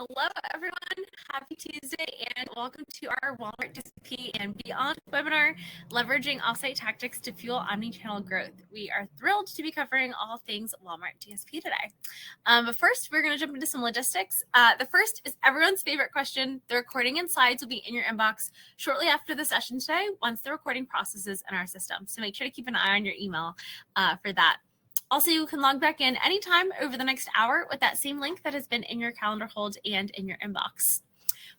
Hello, everyone. Happy Tuesday, and welcome to our Walmart DSP and Beyond webinar, Leveraging Offsite Tactics to Fuel Omnichannel Growth. We are thrilled to be covering all things Walmart DSP today. But first, we're going to jump into some logistics. The first is everyone's favorite question. The recording and slides will be in your inbox shortly after the session today, once the recording processes in our system. So make sure to keep an eye on your email for that. Also, you can log back in anytime over the next hour with that same link that has been in your calendar hold and in your inbox.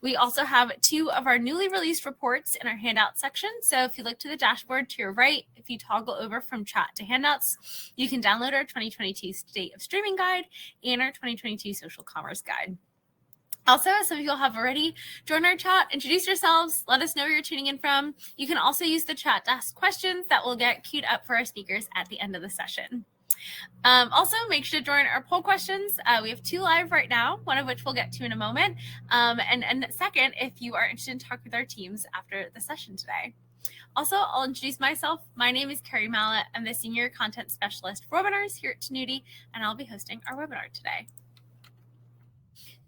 We also have 2 of our newly released reports in our handout section. So if you look to the dashboard to your right, if you toggle over from chat to handouts, you can download our 2022 State of Streaming Guide and our 2022 Social Commerce Guide. Also, some of you have already joined our chat. Introduce yourselves. Let us know where you're tuning in from. You can also use the chat to ask questions that will get queued up for our speakers at the end of the session. Also, make sure to join our poll questions. We have 2 live right now, one of which we'll get to in a moment. And second, if you are interested in talking with our teams after the session today. Also, I'll introduce myself. My name is Carrie Mallett. I'm the Senior Content Specialist for Webinars here at Tenuity, and I'll be hosting our webinar today.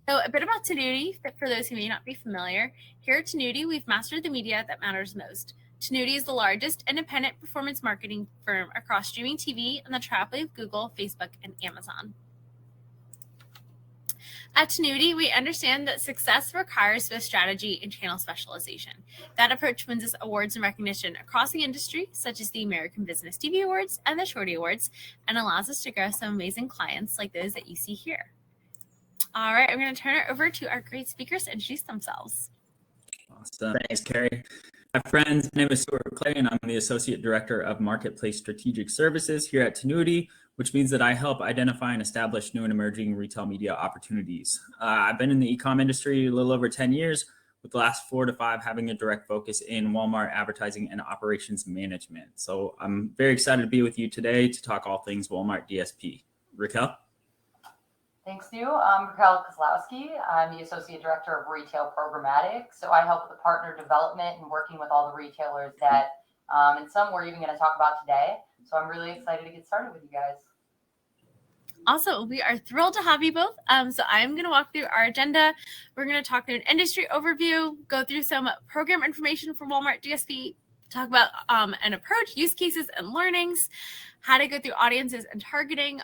So a bit about Tenuity, for those who may not be familiar. Here at Tenuity, we've mastered the media that matters most. Tenuity is the largest independent performance marketing firm across streaming TV and the triangle of Google, Facebook, and Amazon. At Tenuity, we understand that success requires both strategy and channel specialization. That approach wins us awards and recognition across the industry, such as the American Business TV Awards and the Shorty Awards, and allows us to grow some amazing clients like those that you see here. All right, I'm going to turn it over to our great speakers to introduce themselves. Awesome. Thanks, Carrie. Hi, friends. My name is Stuart Clay, and I'm the Associate Director of Marketplace Strategic Services here at Tenuity, which means that I help identify and establish new and emerging retail media opportunities. I've been in the e-com industry a little over 10 years, with the last 4 to 5 having a direct focus in Walmart advertising and operations management. So I'm very excited to be with you today to talk all things Walmart DSP. Raquel? Thanks, Stu. I'm Raquel Kozlowski. I'm the Associate Director of Retail Programmatic. So I help with the partner development and working with all the retailers that, and some we're even going to talk about today. So I'm really excited to get started with you guys. Awesome. We are thrilled to have you both. So I'm going to walk through our agenda. We're going to talk through an industry overview, go through some program information for Walmart DSP, talk about an approach, use cases, and learnings, how to go through audiences and targeting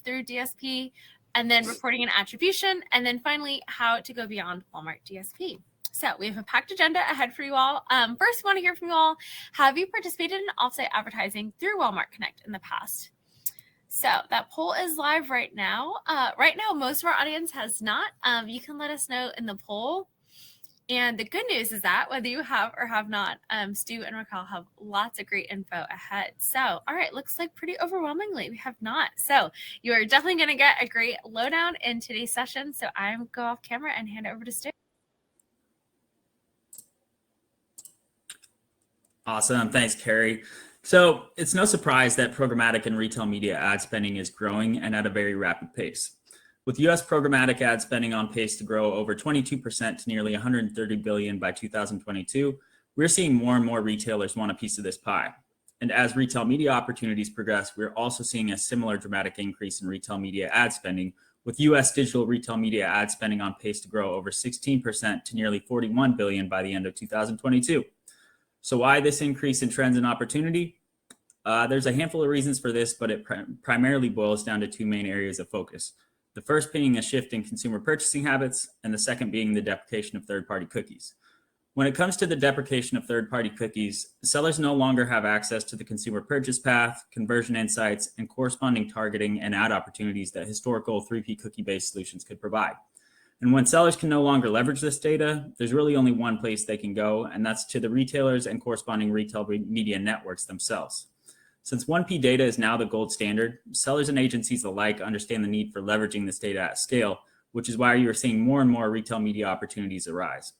through DSP, and then reporting and attribution, and then finally, how to go beyond Walmart DSP. So we have a packed agenda ahead for you all. First, we want to hear from you all. Have you participated in offsite advertising through Walmart Connect in the past? So that poll is live right now. Right now, most of our audience has not. You can let us know in the poll. And the good news is that whether you have or have not, Stu and Raquel have lots of great info ahead. So, all right, looks like pretty overwhelmingly we have not. So you are definitely going to get a great lowdown in today's session. So I'm go off camera and hand it over to Stu. Awesome. Thanks, Carrie. So it's no surprise that programmatic and retail media ad spending is growing and at a very rapid pace. With U.S. programmatic ad spending on pace to grow over 22% to nearly $130 billion by 2022, we're seeing more and more retailers want a piece of this pie. And as retail media opportunities progress, we're also seeing a similar dramatic increase in retail media ad spending, with U.S. digital retail media ad spending on pace to grow over 16% to nearly $41 billion by the end of 2022. So why this increase in trends and opportunity? There's a handful of reasons for this, but it primarily boils down to 2 main areas of focus. The first being a shift in consumer purchasing habits, and the second being the deprecation of third-party cookies. When it comes to the deprecation of third-party cookies, sellers no longer have access to the consumer purchase path, conversion insights, and corresponding targeting and ad opportunities that historical 3P cookie-based solutions could provide. And when sellers can no longer leverage this data, there's really only one place they can go, and that's to the retailers and corresponding retail media networks themselves. Since 1P data is now the gold standard, sellers and agencies alike understand the need for leveraging this data at scale, which is why you are seeing more and more retail media opportunities arise.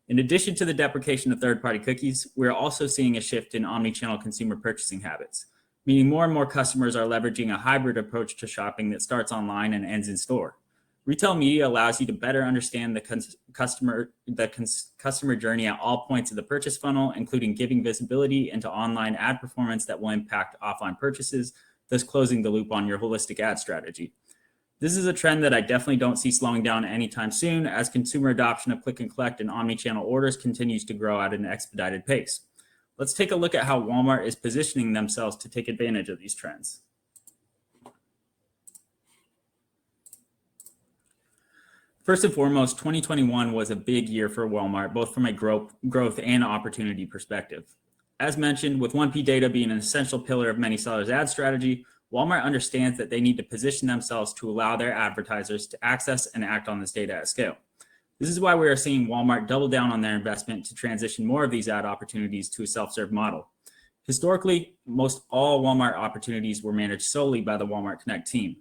In addition to the deprecation of third-party cookies, we're also seeing a shift in omnichannel consumer purchasing habits, meaning more and more customers are leveraging a hybrid approach to shopping that starts online and ends in store. Retail media allows you to better understand the customer journey at all points of the purchase funnel, including giving visibility into online ad performance that will impact offline purchases, thus closing the loop on your holistic ad strategy. This is a trend that I definitely don't see slowing down anytime soon, as consumer adoption of click and collect and omnichannel orders continues to grow at an expedited pace. Let's take a look at how Walmart is positioning themselves to take advantage of these trends. First and foremost, 2021 was a big year for Walmart, both from a growth and opportunity perspective. As mentioned, with 1P data being an essential pillar of many sellers' ad strategy, Walmart understands that they need to position themselves to allow their advertisers to access and act on this data at scale. This is why we are seeing Walmart double down on their investment to transition more of these ad opportunities to a self-serve model. Historically, most all Walmart opportunities were managed solely by the Walmart Connect team.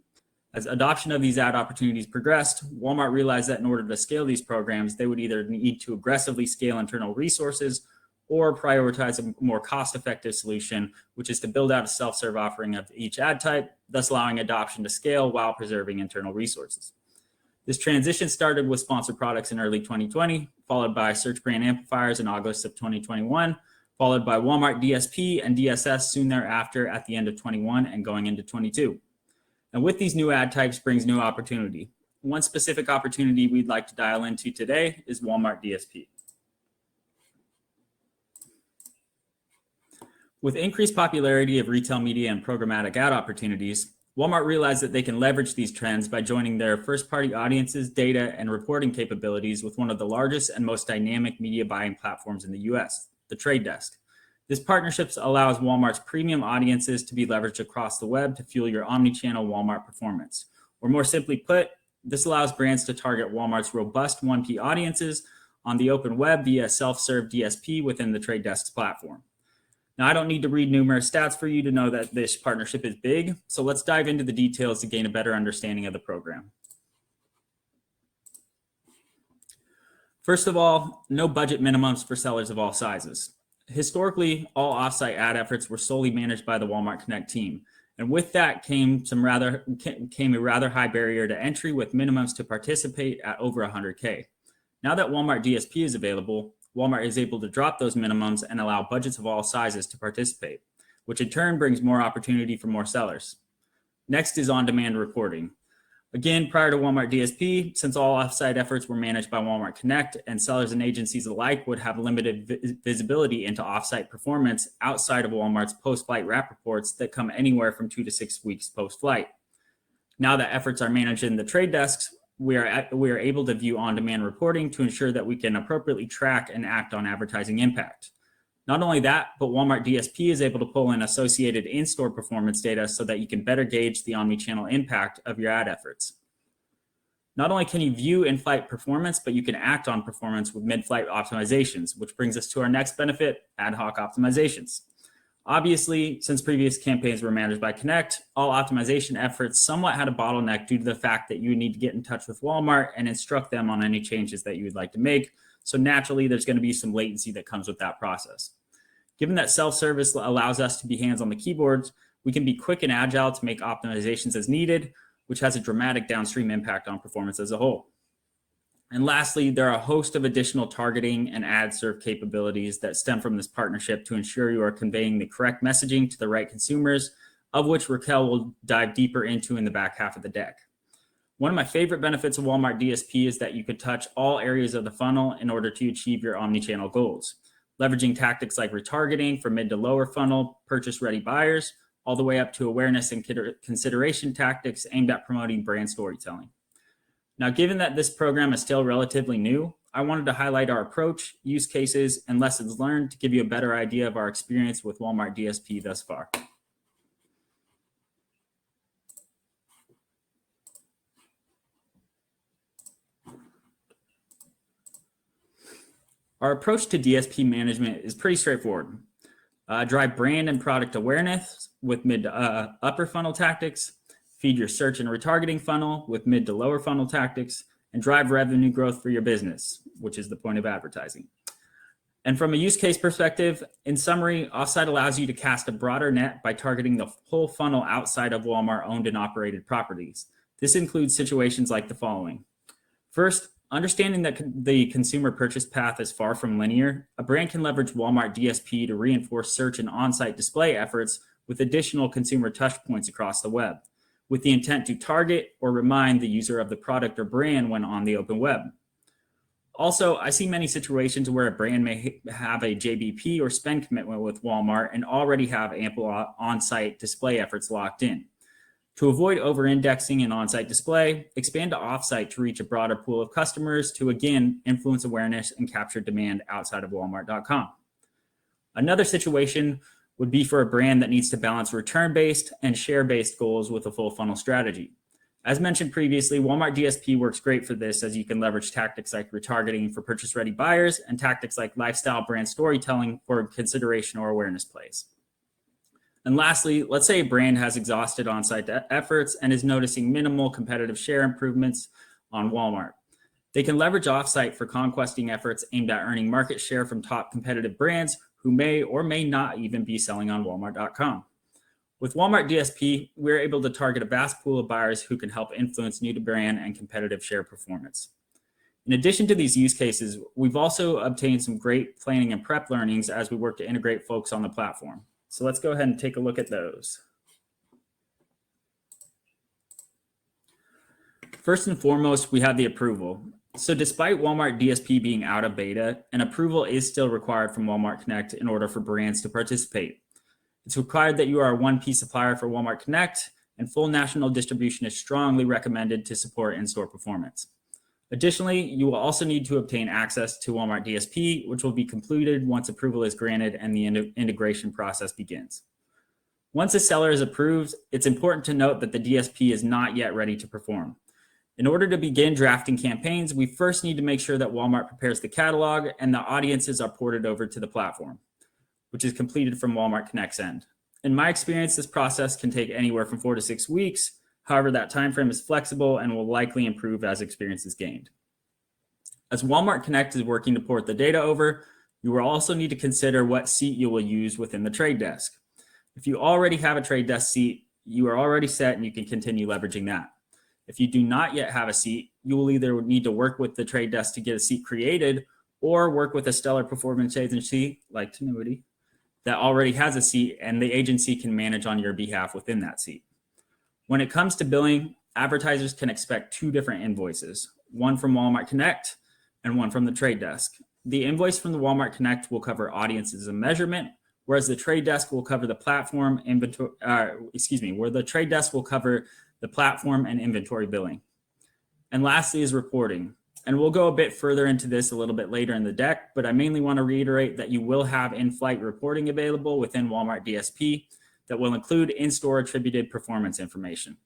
As adoption of these ad opportunities progressed, Walmart realized that in order to scale these programs, they would either need to aggressively scale internal resources or prioritize a more cost-effective solution, which is to build out a self-serve offering of each ad type, thus allowing adoption to scale while preserving internal resources. This transition started with sponsored products in early 2020, followed by search brand amplifiers in August of 2021, followed by Walmart DSP and DSS soon thereafter at the end of 21 and going into 22. And with these new ad types brings new opportunity. One specific opportunity we'd like to dial into today is Walmart DSP. With increased popularity of retail media and programmatic ad opportunities, Walmart realized that they can leverage these trends by joining their first-party audiences, data, and reporting capabilities with one of the largest and most dynamic media buying platforms in the US, The Trade Desk. This partnership allows Walmart's premium audiences to be leveraged across the web to fuel your omnichannel Walmart performance. Or more simply put, this allows brands to target Walmart's robust 1P audiences on the open web via self-serve DSP within the Trade Desk's platform. Now, I don't need to read numerous stats for you to know that this partnership is big, so let's dive into the details to gain a better understanding of the program. First of all, no budget minimums for sellers of all sizes. Historically, all offsite ad efforts were solely managed by the Walmart Connect team, and with that came a rather high barrier to entry with minimums to participate at over 100K. Now that Walmart DSP is available, Walmart is able to drop those minimums and allow budgets of all sizes to participate, which in turn brings more opportunity for more sellers. Next is on-demand reporting. Again, prior to Walmart DSP, since all offsite efforts were managed by Walmart Connect and sellers and agencies alike would have limited visibility into offsite performance outside of Walmart's post-flight wrap reports that come anywhere from 2 to 6 weeks post-flight. Now that efforts are managed in the trade desks, we are able to view on-demand reporting to ensure that we can appropriately track and act on advertising impact. Not only that, but Walmart DSP is able to pull in associated in-store performance data so that you can better gauge the omnichannel impact of your ad efforts. Not only can you view in-flight performance, but you can act on performance with mid-flight optimizations, which brings us to our next benefit, ad hoc optimizations. Obviously, since previous campaigns were managed by Connect, all optimization efforts somewhat had a bottleneck due to the fact that you would need to get in touch with Walmart and instruct them on any changes that you would like to make. So naturally, there's going to be some latency that comes with that process. Given that self-service allows us to be hands on the keyboards, we can be quick and agile to make optimizations as needed, which has a dramatic downstream impact on performance as a whole. And lastly, there are a host of additional targeting and ad serve capabilities that stem from this partnership to ensure you are conveying the correct messaging to the right consumers, of which Raquel will dive deeper into in the back half of the deck. One of my favorite benefits of Walmart DSP is that you could touch all areas of the funnel in order to achieve your omnichannel goals, leveraging tactics like retargeting for mid to lower funnel purchase-ready buyers, all the way up to awareness and consideration tactics aimed at promoting brand storytelling. Now, given that this program is still relatively new, I wanted to highlight our approach, use cases, and lessons learned to give you a better idea of our experience with Walmart DSP thus far. Our approach to DSP management is pretty straightforward. Drive brand and product awareness with mid to upper funnel tactics, feed your search and retargeting funnel with mid to lower funnel tactics, and drive revenue growth for your business, which is the point of advertising. And from a use case perspective, in summary, Offsite allows you to cast a broader net by targeting the whole funnel outside of Walmart owned and operated properties. This includes situations like the following. First, understanding that the consumer purchase path is far from linear, a brand can leverage Walmart DSP to reinforce search and on-site display efforts with additional consumer touch points across the web. with the intent to target or remind the user of the product or brand when on the open web. Also, I see many situations where a brand may have a JBP or spend commitment with Walmart and already have ample on-site display efforts locked in. To avoid over-indexing in on-site display, expand to off-site to reach a broader pool of customers to, again, influence awareness and capture demand outside of Walmart.com. Another situation would be for a brand that needs to balance return-based and share-based goals with a full funnel strategy. As mentioned previously, Walmart DSP works great for this, as you can leverage tactics like retargeting for purchase-ready buyers and tactics like lifestyle brand storytelling for consideration or awareness plays. And lastly, let's say a brand has exhausted on-site efforts and is noticing minimal competitive share improvements on Walmart. They can leverage off-site for conquesting efforts aimed at earning market share from top competitive brands who may or may not even be selling on Walmart.com. With Walmart DSP, we're able to target a vast pool of buyers who can help influence new to brand and competitive share performance. In addition to these use cases, we've also obtained some great planning and prep learnings as we work to integrate folks on the platform. So let's go ahead and take a look at those. First and foremost, we have the approval. So despite Walmart DSP being out of beta, an approval is still required from Walmart Connect in order for brands to participate. It's required that you are a 1P supplier for Walmart Connect, and full national distribution is strongly recommended to support in-store performance. Additionally, you will also need to obtain access to Walmart DSP, which will be completed once approval is granted and the integration process begins. Once a seller is approved, it's important to note that the DSP is not yet ready to perform. In order to begin drafting campaigns, we first need to make sure that Walmart prepares the catalog and the audiences are ported over to the platform, which is completed from Walmart Connect's end. In my experience, this process can take anywhere from 4 to 6 weeks. However, that time frame is flexible and will likely improve as experience is gained. As Walmart Connect is working to port the data over, you will also need to consider what seat you will use within the trade desk. If you already have a trade desk seat, you are already set and you can continue leveraging that. If you do not yet have a seat, you will either need to work with the trade desk to get a seat created or work with a stellar performance agency like Tenuity that already has a seat and the agency can manage on your behalf within that seat. When it comes to billing, advertisers can expect 2 different invoices, one from Walmart Connect and one from the trade desk. The invoice from the Walmart Connect will cover audiences and measurement, whereas the trade desk will cover the platform inventory, where the trade desk will cover the platform and inventory billing. And lastly is reporting. And we'll go a bit further into this a little bit later in the deck, but I mainly want to reiterate that you will have in-flight reporting available within Walmart DSP that will include in-store attributed performance information.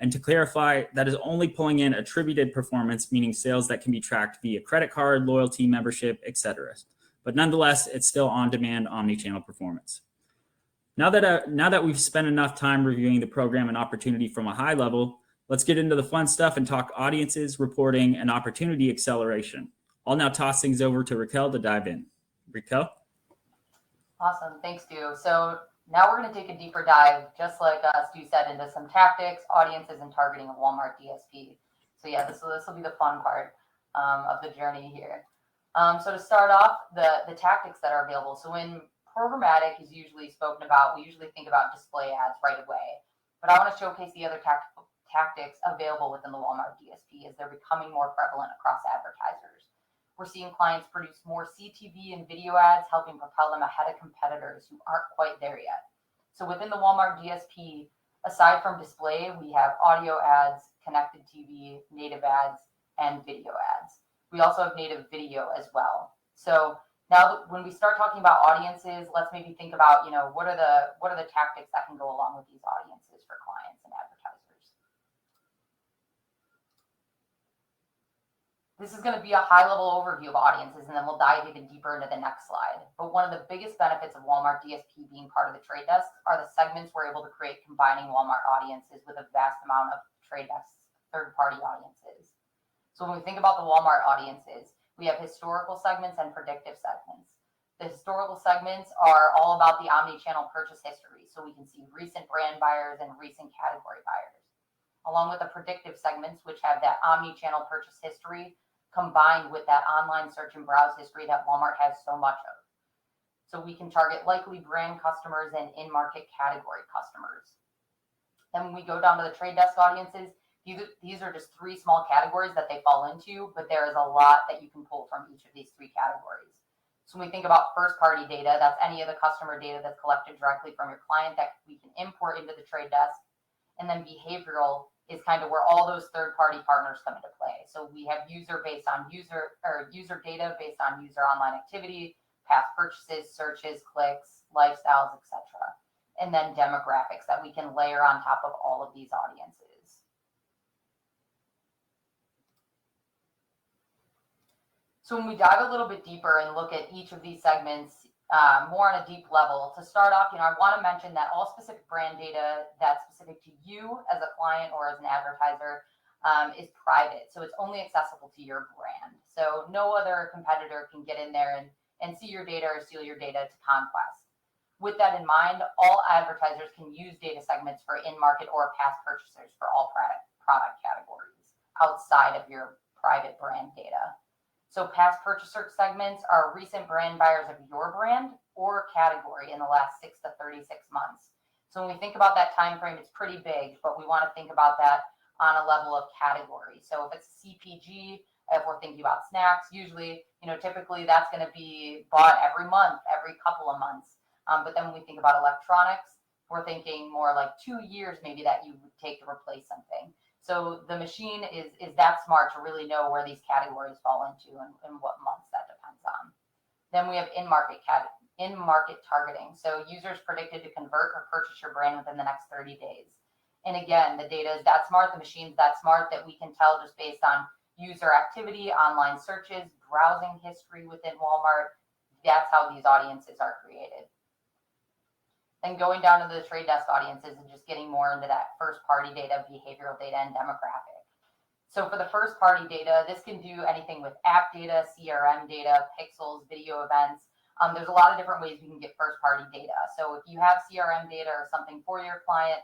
And to clarify, that is only pulling in attributed performance, meaning sales that can be tracked via credit card, loyalty, membership, etc. But nonetheless, it's still on-demand omnichannel performance. Now that we've spent enough time reviewing the program and opportunity from a high level, let's get into the fun stuff and talk audiences, reporting, and opportunity acceleration. I'll now toss things over to Raquel to dive in. Raquel? Awesome. Thanks, Stu. So now we're going to take a deeper dive, just like Stu said, into some tactics, audiences, and targeting of Walmart DSP. So yeah, this will be the fun part of the journey here. So to start off, the tactics that are available. So when programmatic is usually spoken about, we usually think about display ads right away. But I want to showcase the other tactics available within the Walmart DSP as they're becoming more prevalent across advertisers. We're seeing clients produce more CTV and video ads, helping propel them ahead of competitors who aren't quite there yet. So within the Walmart DSP, aside from display, we have audio ads, connected TV, native ads, and video ads. We also have native video as well. So now when we start talking about audiences, let's maybe think about, what are the tactics that can go along with these audiences for clients and advertisers. This is going to be a high-level overview of audiences, and then we'll dive even deeper into the next slide. But one of the biggest benefits of Walmart DSP being part of the trade desk are the segments we're able to create combining Walmart audiences with a vast amount of trade desk's third-party audiences. So when we think about the Walmart audiences, we have historical segments and predictive segments. The historical segments are all about the omnichannel purchase history, so we can see recent brand buyers and recent category buyers, along with the predictive segments, which have that omnichannel purchase history combined with that online search and browse history that Walmart has so much of. So we can target likely brand customers and in-market category customers. Then when we go down to the trade desk audiences, these are just 3 small categories that they fall into, but there is a lot that you can pull from each of these 3 categories. So when we think about first-party data, that's any of the customer data that's collected directly from your client that we can import into the trade desk. And then behavioral is kind of where all those third-party partners come into play. So we have user data based on user online activity, past purchases, searches, clicks, lifestyles, etc. And then demographics that we can layer on top of all of these audiences. So when we dive a little bit deeper and look at each of these segments more on a deep level, to start off, I want to mention that all specific brand data that's specific to you as a client or as an advertiser is private. So it's only accessible to your brand. So no other competitor can get in there and see your data or steal your data to conquest. With that in mind, all advertisers can use data segments for in-market or past purchasers for all product categories outside of your private brand data. So past purchaser segments are recent brand buyers of your brand or category in the last 6 to 36 months. So when we think about that time frame, it's pretty big, but we want to think about that on a level of category. So if it's CPG, if we're thinking about snacks, usually, typically that's going to be bought every month, every couple of months. But then when we think about electronics, we're thinking more like 2 years maybe that you would take to replace something. So the machine is that smart to really know where these categories fall into and what months that depends on. Then we have in-market targeting. So users predicted to convert or purchase your brand within the next 30 days. And again, the data is that smart, the machine's that smart that we can tell just based on user activity, online searches, browsing history within Walmart. That's how these audiences are created. And going down to the trade desk audiences and just getting more into that first party data, behavioral data, and demographic. So for the first party data, this can do anything with app data, CRM data, pixels, video events. There's a lot of different ways we can get first party data. So if you have CRM data or something for your client,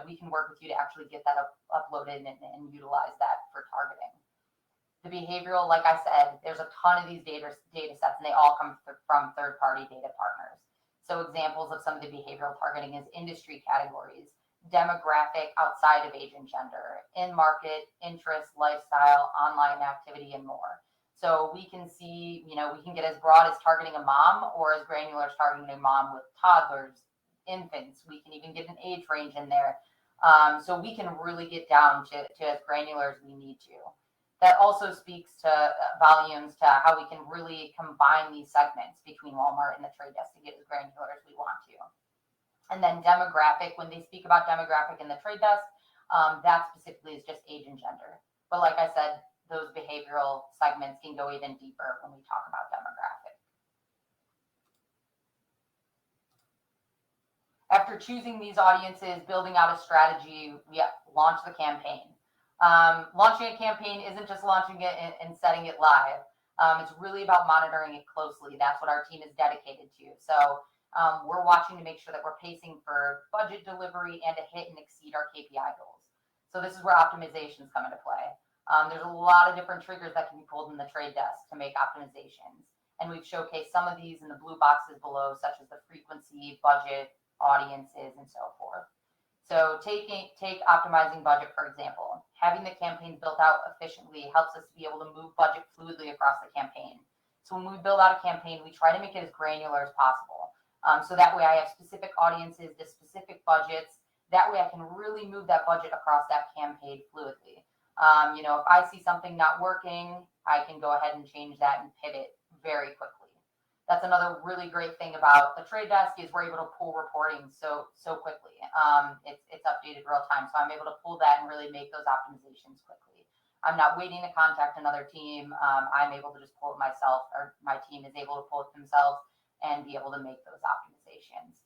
we can work with you to actually get that uploaded and utilize that for targeting. The behavioral, like I said, there's a ton of these data sets and they all come from third party data partners. So examples of some of the behavioral targeting is industry categories, demographic outside of age and gender, in-market, interest, lifestyle, online activity, and more. So we can see, we can get as broad as targeting a mom or as granular as targeting a mom with toddlers, infants. We can even get an age range in there. So we can really get down to as granular as we need to. That also speaks to volumes to how we can really combine these segments between Walmart and the trade desk to get as granular as we want to. And then demographic, when they speak about demographic in the trade desk, that specifically is just age and gender. But like I said, those behavioral segments can go even deeper when we talk about demographic. After choosing these audiences, building out a strategy, we launch the campaign. Launching a campaign isn't just launching it and setting it live. It's really about monitoring it closely. That's what our team is dedicated to. So we're watching to make sure that we're pacing for budget delivery and to hit and exceed our KPI goals. So this is where optimizations come into play. There's a lot of different triggers that can be pulled in the trade desk to make optimizations. And we've showcased some of these in the blue boxes below, such as the frequency, budget, audiences, and so forth. So take optimizing budget, for example. Having the campaign built out efficiently helps us to be able to move budget fluidly across the campaign. So when we build out a campaign, we try to make it as granular as possible. So that way I have specific audiences to specific budgets. That way I can really move that budget across that campaign fluidly. If I see something not working, I can go ahead and change that and pivot very quickly. That's another really great thing about the trade desk is we're able to pull reporting so quickly. It's updated real time. So I'm able to pull that and really make those optimizations quickly. I'm not waiting to contact another team. I'm able to just pull it myself, or my team is able to pull it themselves and be able to make those optimizations.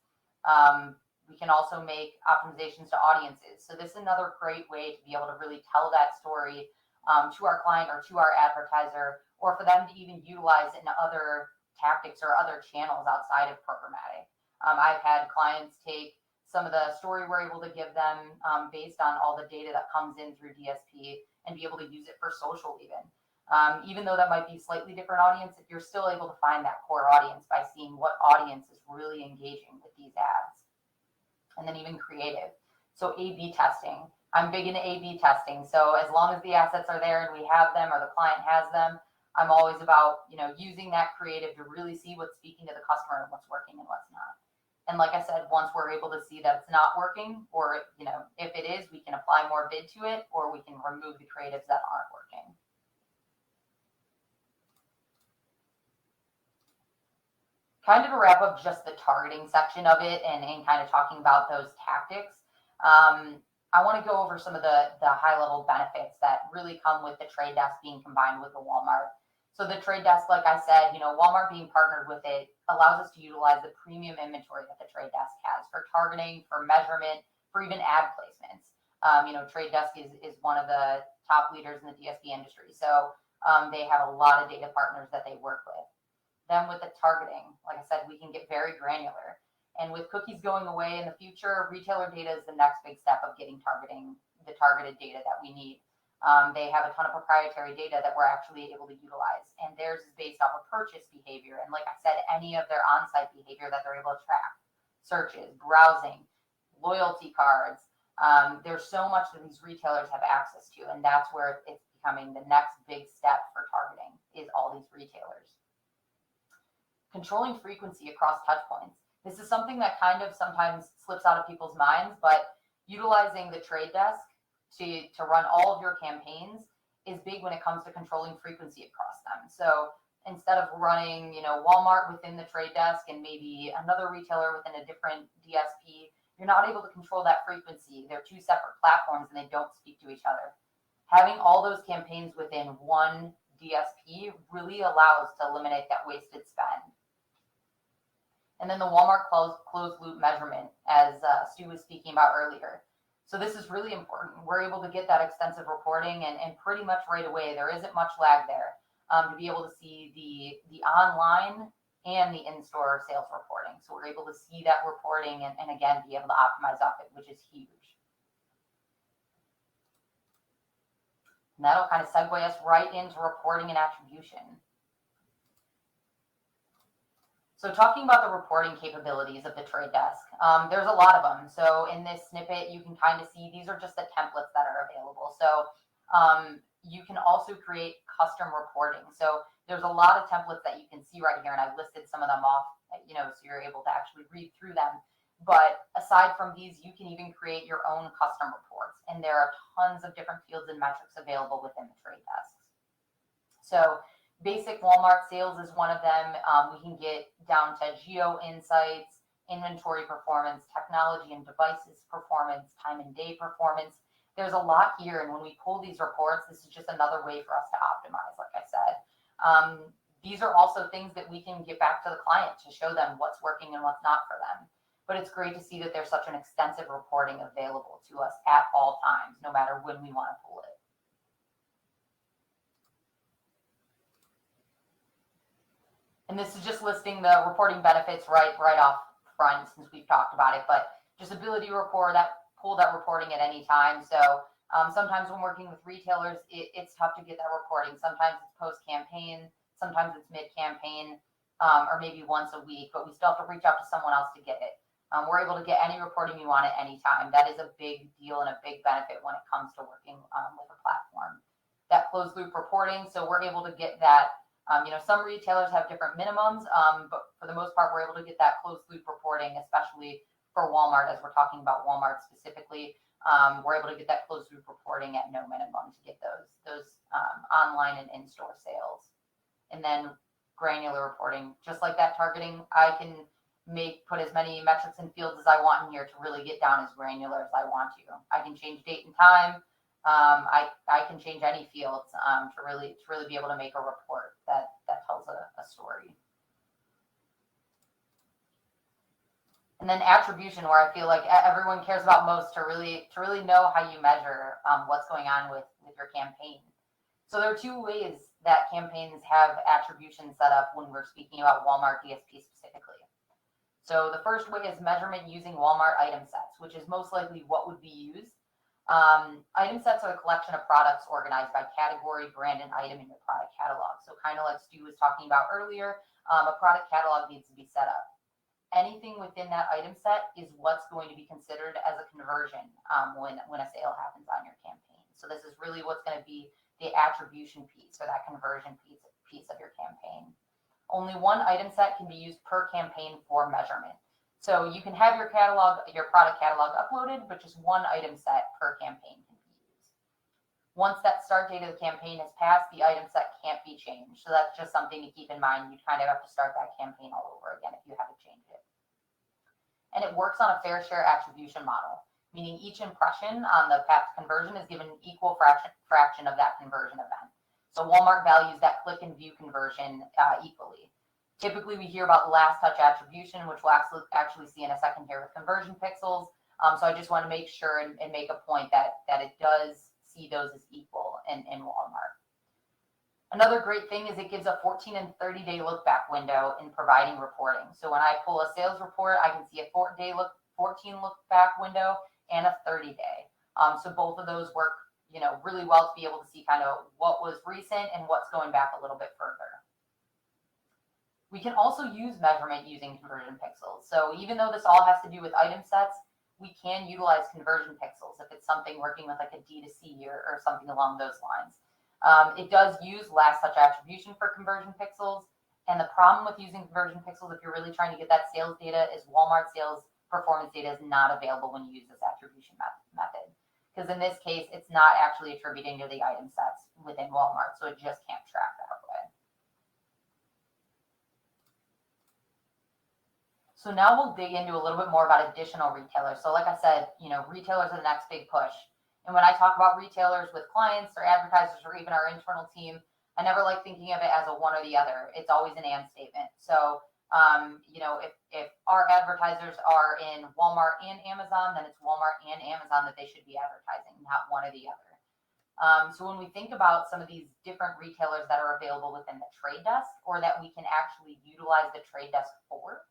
We can also make optimizations to audiences. So this is another great way to be able to really tell that story to our client or to our advertiser, or for them to even utilize in other tactics or other channels outside of programmatic. I've had clients take some of the story we're able to give them based on all the data that comes in through DSP and be able to use it for social even. Even though that might be slightly different audience, if you're still able to find that core audience by seeing what audience is really engaging with these ads. And then even creative. So A/B testing. I'm big into A/B testing. So as long as the assets are there and we have them or the client has them, I'm always about, using that creative to really see what's speaking to the customer and what's working and what's not. And like I said, once we're able to see that it's not working, or, if it is, we can apply more bid to it, or we can remove the creatives that aren't working. Kind of to wrap up just the targeting section of it and kind of talking about those tactics, I want to go over some of the high-level benefits that really come with the trade desk being combined with the Walmart. So the trade desk, like I said, Walmart being partnered with it allows us to utilize the premium inventory that the trade desk has for targeting, for measurement, for even ad placements. Trade desk is one of the top leaders in the DSP industry. So they have a lot of data partners that they work with. Then with the targeting, like I said, we can get very granular. And with cookies going away in the future, retailer data is the next big step of getting the targeted data that we need. They have a ton of proprietary data that we're actually able to utilize, and theirs is based off of purchase behavior. And like I said, any of their on-site behavior that they're able to track, searches, browsing, loyalty cards. There's so much that these retailers have access to, and that's where it's becoming the next big step for targeting is all these retailers. Controlling frequency across touch points. This is something that kind of sometimes slips out of people's minds, but utilizing the trade desk to run all of your campaigns is big when it comes to controlling frequency across them. So instead of running, Walmart within the trade desk and maybe another retailer within a different DSP, you're not able to control that frequency. They're two separate platforms and they don't speak to each other. Having all those campaigns within one DSP really allows to eliminate that wasted spend. And then the Walmart closed loop measurement, as Stu was speaking about earlier. So this is really important. We're able to get that extensive reporting and pretty much right away. There isn't much lag there to be able to see the online and the in-store sales reporting. So we're able to see that reporting and again, be able to optimize off it, which is huge. And that'll kind of segue us right into reporting and attribution. So talking about the reporting capabilities of the trade desk, there's a lot of them. So in this snippet, you can kind of see these are just the templates that are available. So you can also create custom reporting. So there's a lot of templates that you can see right here, and I've listed some of them off, so you're able to actually read through them. But aside from these, you can even create your own custom reports, and there are tons of different fields and metrics available within the trade desks. So basic Walmart sales is one of them. We can get down to geo insights, inventory performance, technology and devices performance, time and day performance. There's a lot here. And when we pull these reports, this is just another way for us to optimize, like I said. These are also things that we can get back to the client to show them what's working and what's not for them. But it's great to see that there's such an extensive reporting available to us at all times, no matter when we want to pull it. And this is just listing the reporting benefits right off front since we've talked about it, but just ability to pull that reporting at any time. So sometimes when working with retailers, it's tough to get that reporting. Sometimes it's post-campaign, sometimes it's mid-campaign, or maybe once a week, but we still have to reach out to someone else to get it. We're able to get any reporting you want at any time. That is a big deal and a big benefit when it comes to working with a platform. That closed loop reporting, so we're able to get that. Some retailers have different minimums, but for the most part, we're able to get that closed loop reporting, especially for Walmart, as we're talking about Walmart specifically. We're able to get that closed loop reporting at no minimum to get those online and in-store sales. And then granular reporting, just like that targeting, I can put as many metrics and fields as I want in here to really get down as granular as I want to. I can change date and time. I can change any fields to really be able to make a report that tells a story. And then attribution, where I feel like everyone cares about most to really know how you measure what's going on with your campaign. So there are two ways that campaigns have attribution set up when we're speaking about Walmart DSP specifically. So the first way is measurement using Walmart item sets, which is most likely what would be used. Item sets are a collection of products organized by category, brand, and item in your product catalog. So kind of like Stu was talking about earlier, a product catalog needs to be set up. anything within that item set is what's going to be considered as a conversion when a sale happens on your campaign. So this is really what's going to be the attribution piece or that conversion piece of your campaign. Only one item set can be used per campaign for measurement. So you can have your product catalog uploaded, but just one item set per campaign can be used. Once that start date of the campaign has passed, the item set can't be changed. So that's just something to keep in mind. You'd kind of have to start that campaign all over again if you had to change it. And it works on a fair share attribution model, meaning each impression on the path to conversion is given an equal fraction of that conversion event. So Walmart values that click and view conversion equally. Typically, we hear about last touch attribution, which we'll actually see in a second here with conversion pixels. So I just want to make sure and make a point that it does see those as equal in Walmart. Another great thing is it gives a 14 and 30-day look back window in providing reporting. So when I pull a sales report, I can see a 14 look back window and a 30-day. So both of those work, really well to be able to see kind of what was recent and what's going back a little bit further. We can also use measurement using conversion pixels. So even though this all has to do with item sets, we can utilize conversion pixels if it's something working with like a D2C or something along those lines. It does use last touch attribution for conversion pixels. And the problem with using conversion pixels, if you're really trying to get that sales data, is Walmart sales performance data is not available when you use this attribution method. Because in this case, it's not actually attributing to the item sets within Walmart. So it just can't track that way. So now we'll dig into a little bit more about additional retailers. So like I said, retailers are the next big push. And when I talk about retailers with clients or advertisers or even our internal team, I never like thinking of it as a one or the other. It's always an and statement. So, if our advertisers are in Walmart and Amazon, then it's Walmart and Amazon that they should be advertising, not one or the other. So when we think about some of these different retailers that are available within the trade desk or that we can actually utilize the trade desk for,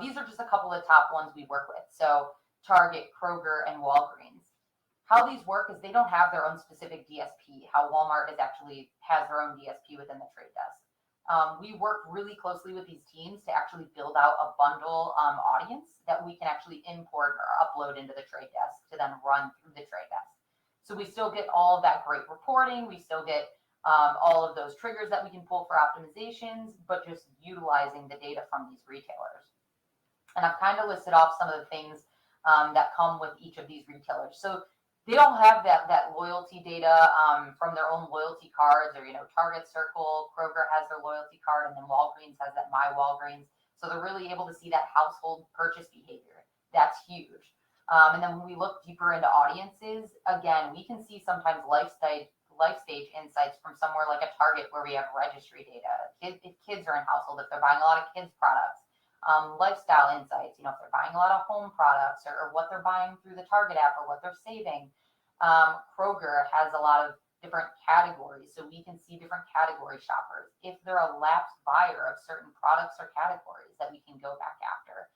these are just a couple of top ones we work with. So Target, Kroger, and Walgreens. How these work is they don't have their own specific DSP, how Walmart has their own DSP within the trade desk. We work really closely with these teams to actually build out a bundle audience that we can actually import or upload into the trade desk to then run through the trade desk. So we still get all of that great reporting. We still get all of those triggers that we can pull for optimizations, but just utilizing the data from these retailers. And I've kind of listed off some of the things that come with each of these retailers. So they all have that loyalty data from their own loyalty cards, or Target Circle, Kroger has their loyalty card, and then Walgreens has that My Walgreens. So they're really able to see that household purchase behavior. That's huge. And then when we look deeper into audiences, again, we can see sometimes life stage insights from somewhere like a Target where we have registry data. If kids are in household, if they're buying a lot of kids products. Lifestyle insights, if they're buying a lot of home products or what they're buying through the Target app or what they're saving. Kroger has a lot of different categories, so we can see different category shoppers. If they're a lapsed buyer of certain products or categories that we can go back after.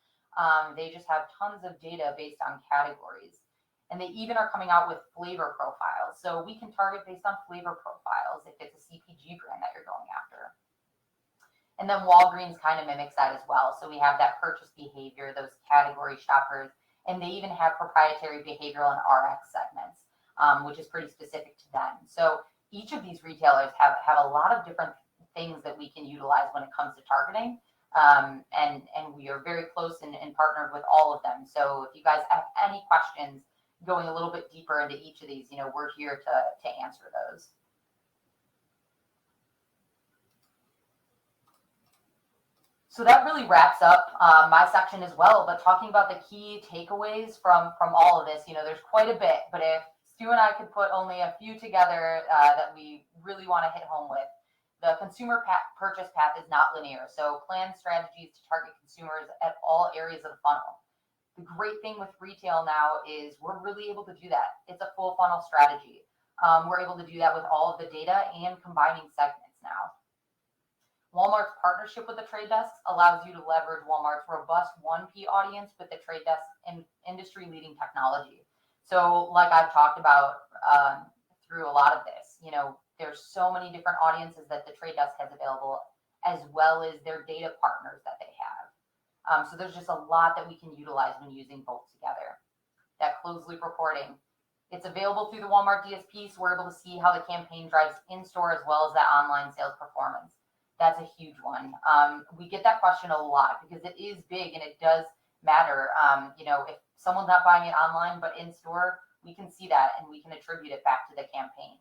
They just have tons of data based on categories. And they even are coming out with flavor profiles. So we can target based on flavor profiles if it's a CPG brand that you're going after. And then Walgreens kind of mimics that as well. So we have that purchase behavior, those category shoppers, and they even have proprietary behavioral and RX segments, which is pretty specific to them. So each of these retailers have a lot of different things that we can utilize when it comes to targeting. And we are very close and partnered with all of them. So if you guys have any questions going a little bit deeper into each of these, we're here to answer those. So that really wraps up my section as well, but talking about the key takeaways from all of this, there's quite a bit, but if Stu and I could put only a few together that we really want to hit home with, the consumer purchase path is not linear. So plan strategies to target consumers at all areas of the funnel. The great thing with retail now is we're really able to do that. It's a full funnel strategy. We're able to do that with all of the data and combining segments now. Walmart's partnership with the trade desks allows you to leverage Walmart's robust 1P audience with the trade desk and industry-leading technology. So like I've talked about through a lot of this, there's so many different audiences that the trade desk has available, as well as their data partners that they have. So there's just a lot that we can utilize when using both together. That closed loop reporting. It's available through the Walmart DSP, so we're able to see how the campaign drives in-store as well as that online sales performance. That's a huge one. We get that question a lot because it is big and it does matter. If someone's not buying it online but in store, we can see that and we can attribute it back to the campaign.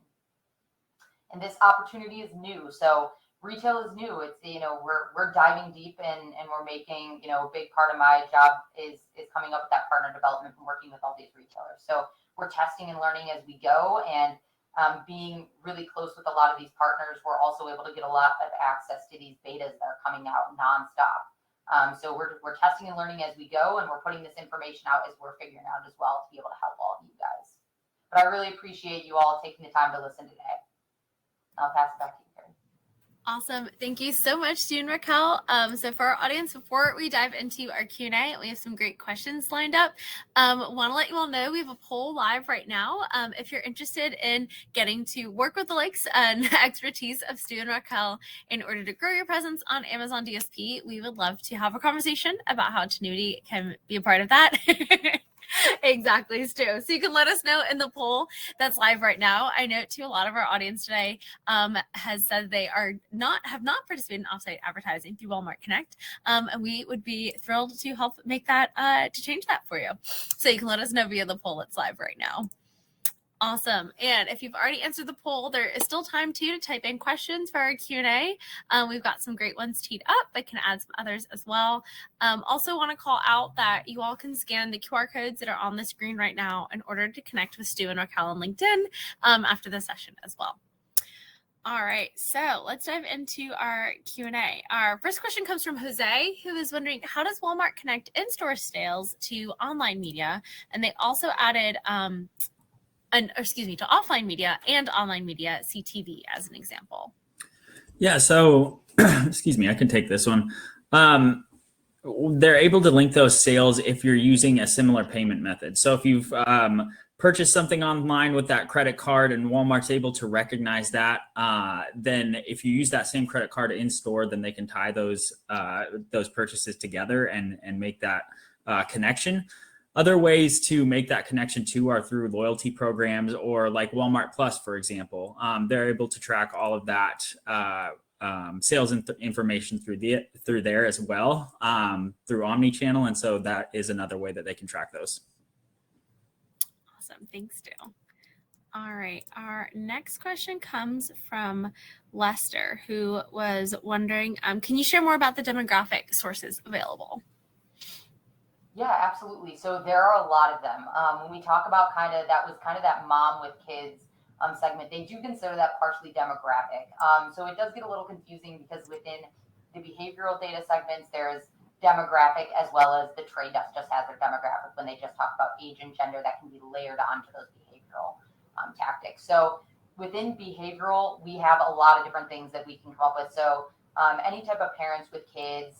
And this opportunity is new. So retail is new. It's, we're diving deep and we're making, a big part of my job is coming up with that partner development and working with all these retailers. So we're testing and learning as we go, and being really close with a lot of these partners, we're also able to get a lot of access to these betas that are coming out nonstop. So we're testing and learning as we go, and we're putting this information out as we're figuring out as well to be able to help all of you guys. But I really appreciate you all taking the time to listen today. I'll pass it back to you, Carrie. Awesome. Thank you so much, Stu and Raquel. So for our audience, before we dive into our Q&A, we have some great questions lined up. Want to let you all know we have a poll live right now. If you're interested in getting to work with the likes and expertise of Stu and Raquel in order to grow your presence on Amazon DSP, we would love to have a conversation about how Tenuity can be a part of that. Exactly, Stu. So you can let us know in the poll that's live right now. I know too, a lot of our audience today has said they have not participated in offsite advertising through Walmart Connect, and we would be thrilled to help make that to change that for you. So you can let us know via the poll that's live right now. Awesome. And if you've already answered the poll, there is still time to type in questions for our Q&A. We've got some great ones teed up, but can add some others as well. Also want to call out that you all can scan the QR codes that are on the screen right now in order to connect with Stu and Raquel on LinkedIn after the session as well. All right, so let's dive into our Q&A. Our first question comes from Jose, who is wondering, how does Walmart connect in-store sales to online media? And they also added to offline media and online media, CTV as an example. Yeah, so, excuse me, I can take this one. They're able to link those sales if you're using a similar payment method. So if you've purchased something online with that credit card and Walmart's able to recognize that, then if you use that same credit card in store, then they can tie those purchases together and make that connection. Other ways to make that connection too are through loyalty programs or like Walmart Plus, for example. They're able to track all of that sales information through there as well, through Omnichannel, and so that is another way that they can track those. Awesome, thanks, Dale. All right, our next question comes from Lester, who was wondering, can you share more about the demographic sources available? Yeah, absolutely. So there are a lot of them. When we talk about that mom with kids segment, they do consider that partially demographic. So it does get a little confusing because within the behavioral data segments, there's demographic as well as the trade desk just has their demographic when they just talk about age and gender that can be layered onto those behavioral tactics. So within behavioral, we have a lot of different things that we can come up with. So any type of parents with kids,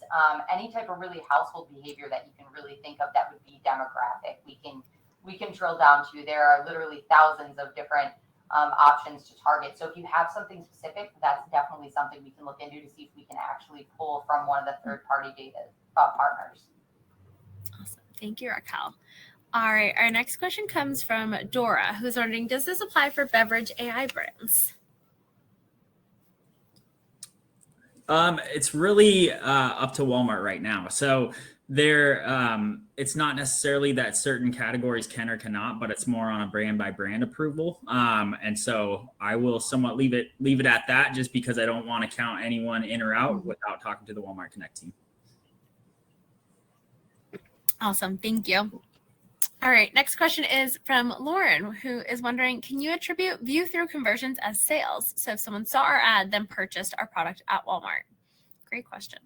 any type of really household behavior that you can really think of that would be demographic, we can drill down to. There are literally thousands of different options to target. So if you have something specific, that's definitely something we can look into to see if we can actually pull from one of the third-party data partners. Awesome. Thank you, Raquel. All right, our next question comes from Dora, who's wondering, does this apply for beverage AI brands? It's really up to Walmart right now. So it's not necessarily that certain categories can or cannot, but it's more on a brand by brand approval. And so I will somewhat leave it at that, just because I don't want to count anyone in or out without talking to the Walmart Connect team. Awesome, thank you. All right, next question is from Lauren, who is wondering, can you attribute view-through conversions as sales? So if someone saw our ad, then purchased our product at Walmart. Great question.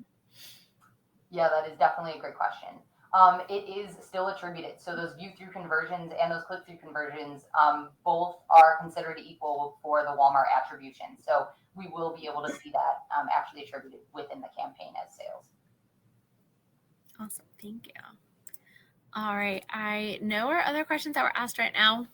Yeah, that is definitely a great question. It is still attributed. So those view-through conversions and those click-through conversions, both are considered equal for the Walmart attribution. So we will be able to see that actually attributed within the campaign as sales. Awesome, thank you. All right, I know our other questions that were asked right now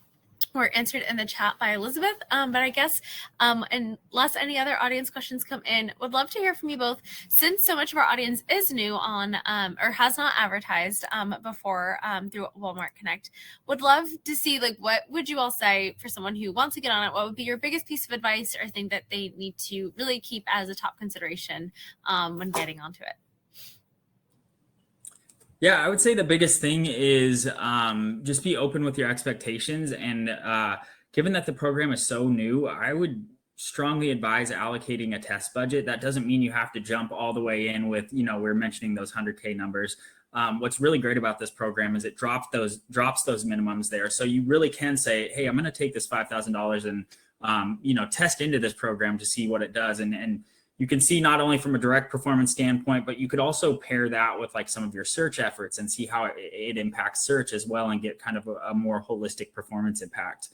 were answered in the chat by Elizabeth. But I guess unless any other audience questions come in, would love to hear from you both. Since so much of our audience is new on or has not advertised before through Walmart Connect, would love to see, like, what would you all say for someone who wants to get on it? What would be your biggest piece of advice or thing that they need to really keep as a top consideration when getting onto it? Yeah, I would say the biggest thing is just be open with your expectations. And given that the program is so new, I would strongly advise allocating a test budget. That doesn't mean you have to jump all the way in with, we're mentioning those 100K numbers. What's really great about this program is it drops those minimums there. So you really can say, hey, I'm going to take this $5,000 and, test into this program to see what it does. And you can see not only from a direct performance standpoint, but you could also pair that with like some of your search efforts and see how it impacts search as well and get kind of a more holistic performance impact.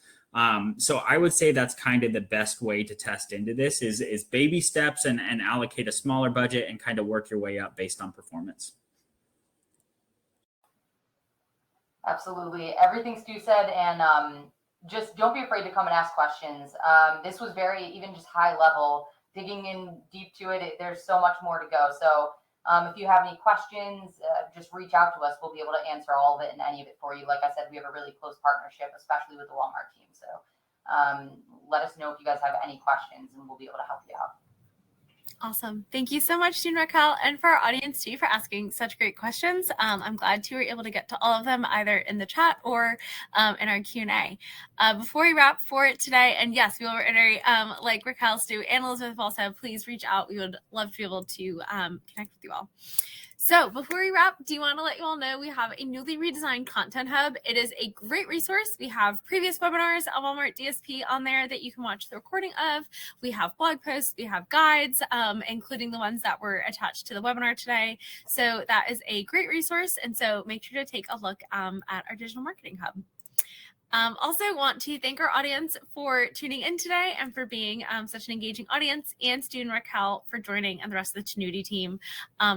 So I would say that's kind of the best way to test into this is baby steps and allocate a smaller budget and kind of work your way up based on performance. Absolutely. Everything Stu said, and just don't be afraid to come and ask questions. This was very, even just high level, digging in deep to it. There's so much more to go. So if you have any questions, just reach out to us. We'll be able to answer all of it and any of it for you. Like I said, we have a really close partnership, especially with the Walmart team. So let us know if you guys have any questions and we'll be able to help you out. Awesome. Thank you so much, Stu and Raquel, and for our audience too for asking such great questions. I'm glad you were able to get to all of them either in the chat or in our Q&A. Before we wrap for it today, and yes, we will reiterate, like Raquel, Stu, and Elizabeth also, please reach out. We would love to be able to connect with you all. So before we wrap, do you want to let you all know we have a newly redesigned content hub. It is a great resource. We have previous webinars on Walmart DSP on there that you can watch the recording of. We have blog posts, we have guides, including the ones that were attached to the webinar today. So that is a great resource. And so make sure to take a look at our digital marketing hub. Also want to thank our audience for tuning in today and for being such an engaging audience, and Stu and Raquel for joining, and the rest of the Tenuity team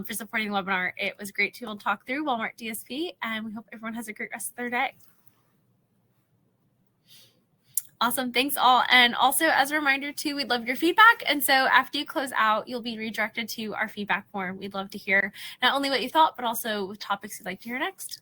for supporting the webinar. It was great to be able to talk through Walmart DSP, and we hope everyone has a great rest of their day. Awesome. Thanks all. And also as a reminder too, we'd love your feedback. And so after you close out, you'll be redirected to our feedback form. We'd love to hear not only what you thought, but also topics you'd like to hear next.